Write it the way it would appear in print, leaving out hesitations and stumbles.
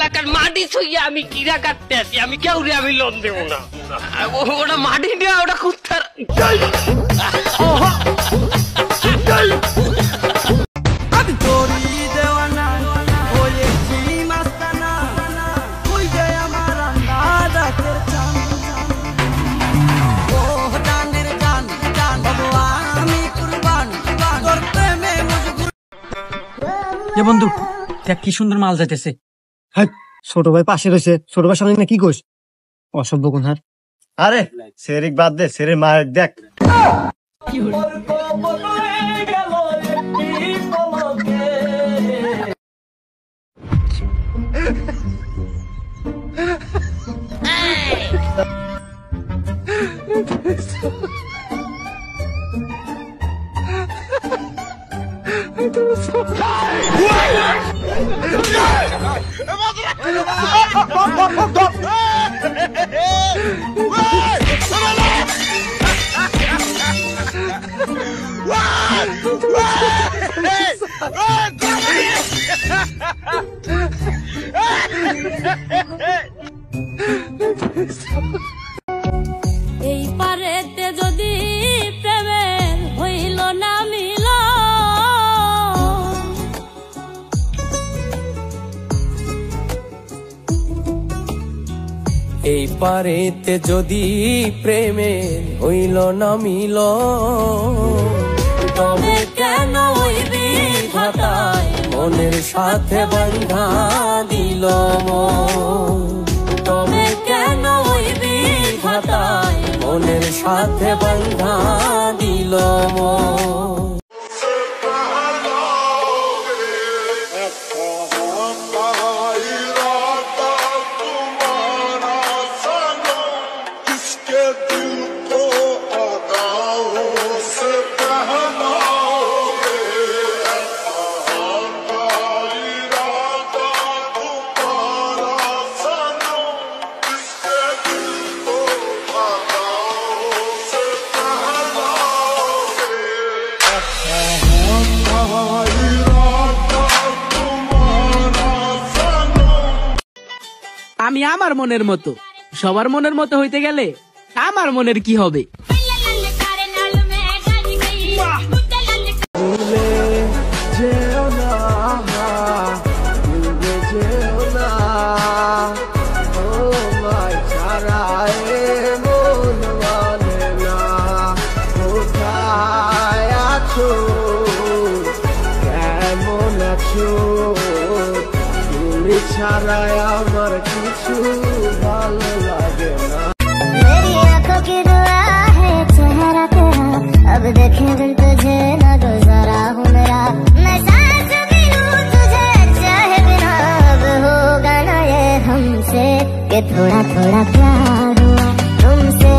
এলাকার মাটি ছুঁয়ে আমি কিরা কাটতে আছি, আমি কেউ রে আমি লোন দেবো না। ওটা মাটি নেওয়া, ওটা কুত্তার। বন্ধু দেখ কি সুন্দর মাল যাইতেছে। ছোট ভাই পাশে রয়েছে, ছোট ভাই সামনে কি কোস অসভ্য কোন হার। আরে সেরিক বাদ দে, সেরের মায়ের দেখ। এই পারেতে যদি প্রেমের হইল না মিল, এই পারেতে যদি প্রেমের হইল না মিল, তবে কেন ওই বিধাতায় মনের সাথে বাঁধা দিল মন? তবে কেন ওই বিধাতায় মনের সাথে বাঁধা দিল মন? আমি আমার মনের মতো, সবার মনের মতো হইতে গেলে আমার মনের কি হবে? ছাড়াই আমার কিছু ভালো লাগে না। मेरी आंखों की दुआ है चेहरा तेरा, अब देखे दिल तुझे न गुजारा हूँ मेरा, मैं सांस भी लूं तुझे चाहे बिना, अब होगा ना ये हमसे कि थोड़ा थोड़ा प्यार हुआ तुमसे।